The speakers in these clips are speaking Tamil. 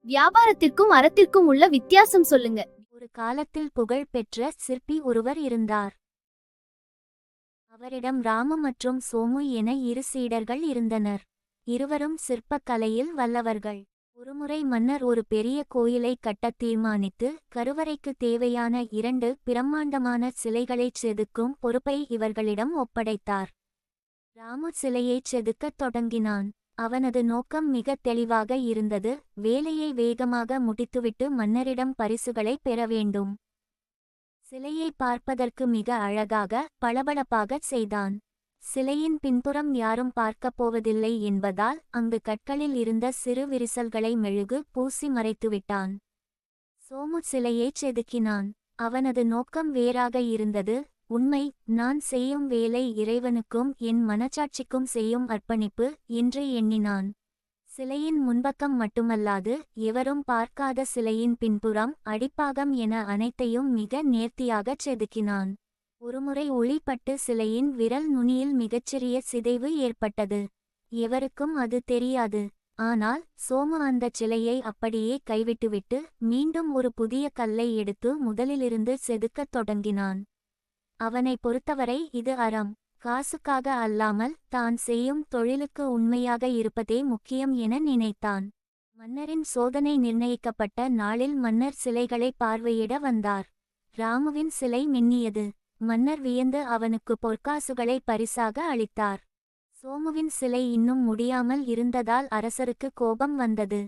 வியாபாரத்திற்கும் அறத்திற்கும் உள்ள வித்தியாசம் சொல்லுங்க. ஒரு காலத்தில் புகழ் பெற்ற சிற்பி ஒருவர் இருந்தார். அவரிடம் ராமு மற்றும் சோமு என இரு சீடர்கள் இருந்தனர். இருவரும் சிற்பக் கலையில் வல்லவர்கள். ஒருமுறை மன்னர் ஒரு பெரிய கோயிலை கட்டத் தீர்மானித்து கருவறைக்கு தேவையான 2 பிரம்மாண்டமான சிலைகளைச் செதுக்கும் பொறுப்பை இவர்களிடம் ஒப்படைத்தார். ராமு சிலையைச் செதுக்கத் தொடங்கினான். அவனது நோக்கம் மிக தெளிவாக இருந்தது. வேலையை வேகமாக முடித்துவிட்டு மன்னரிடம் பரிசுகளை பெற வேண்டும். சிலையை பார்ப்பதற்கு மிக அழகாக பளபளப்பாகச் செய்தான். சிலையின் பின்புறம் யாரும் பார்க்கப் போவதில்லை என்பதால் அங்கு கற்களில் இருந்த சிறு விரிசல்களை மெழுகு பூசி மறைத்துவிட்டான். சோமு சிலையைச் செதுக்கினான். அவனது நோக்கம் வேறாக இருந்தது. உண்மை, நான் செய்யும் வேலை இறைவனுக்கும் என் மனச்சாட்சிக்கும் செய்யும் அர்ப்பணிப்பு என்று எண்ணினான். சிலையின் முன்பக்கம் மட்டுமல்லாது எவரும் பார்க்காத சிலையின் பின்புறம் அடிப்பாகம் என அனைத்தையும் மிக நேர்த்தியாகச் செதுக்கினான். ஒருமுறை ஒளிப்பட்டு சிலையின் விரல் நுனியில் மிகச்சிறிய சிதைவு ஏற்பட்டது. எவருக்கும் அது தெரியாது. ஆனால் சோமு அந்தச் சிலையை அப்படியே கைவிட்டுவிட்டு மீண்டும் ஒரு புதிய கல்லை எடுத்து முதலிலிருந்து செதுக்கத் தொடங்கினான். அவனை பொறுத்தவரை இது அறம். காசுக்காக அல்லாமல் தான் செய்யும் தொழிலுக்கு உண்மையாக இருப்பதே முக்கியம் என நினைத்தான். மன்னரின் சோதனை நிர்ணயிக்கப்பட்ட நாளில் மன்னர் சிலைகளை பார்வையிட வந்தார். ராமுவின் சிலை மின்னியது. மன்னர் வியந்து அவனுக்கு பொற்காசுகளை பரிசாக அளித்தார். சோமுவின் சிலை இன்னும் முடியாமல் இருந்ததால் அரசருக்கு கோபம் வந்தது.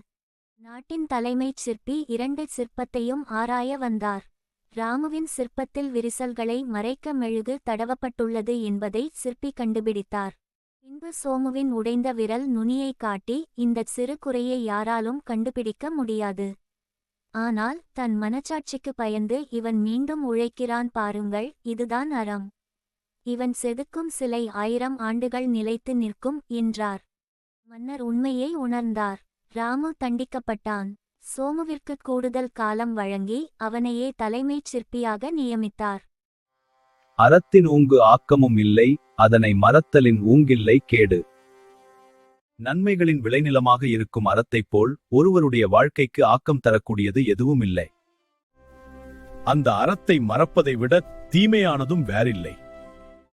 நாட்டின் தலைமைச் சிற்பி 2 சிற்பத்தையும் ஆராய வந்தார். ராமுவின் சிற்பத்தில் விரிசல்களை மறைக்க மெழுகு தடவப்பட்டுள்ளது என்பதை சிற்பி கண்டுபிடித்தார். பின்பு சோமுவின் உடைந்த விரல் நுனியை காட்டி, இந்தச் சிறு குறையை யாராலும் கண்டுபிடிக்க முடியாது. ஆனால் தன் மனச்சாட்சிக்கு பயந்து இவன் மீண்டும் உழைக்கிறான் பாருங்கள், இதுதான் அறம். இவன் செதுக்கும் சிலை 1000 ஆண்டுகள் நிலைத்து நிற்கும் என்றார். மன்னர் உண்மையை உணர்ந்தார். ராமு தண்டிக்கப்பட்டான். சோமுவிற்கு கூடுதல் காலம் வழங்கி அவனையே தலைமைச் சிற்பியாக நியமித்தார். அறத்தின் ஊங்கு ஆக்கமும் இல்லை, அதனை மறத்தலின் ஊங்கில்லை கேடு. நன்மைகளின் விளைநிலமாக இருக்கும் அறத்தைப் போல் ஒருவருடைய வாழ்க்கைக்கு ஆக்கம் தரக்கூடியது எதுவும் இல்லை. அந்த அறத்தை மறப்பதை விட தீமையானதும் வேறில்லை.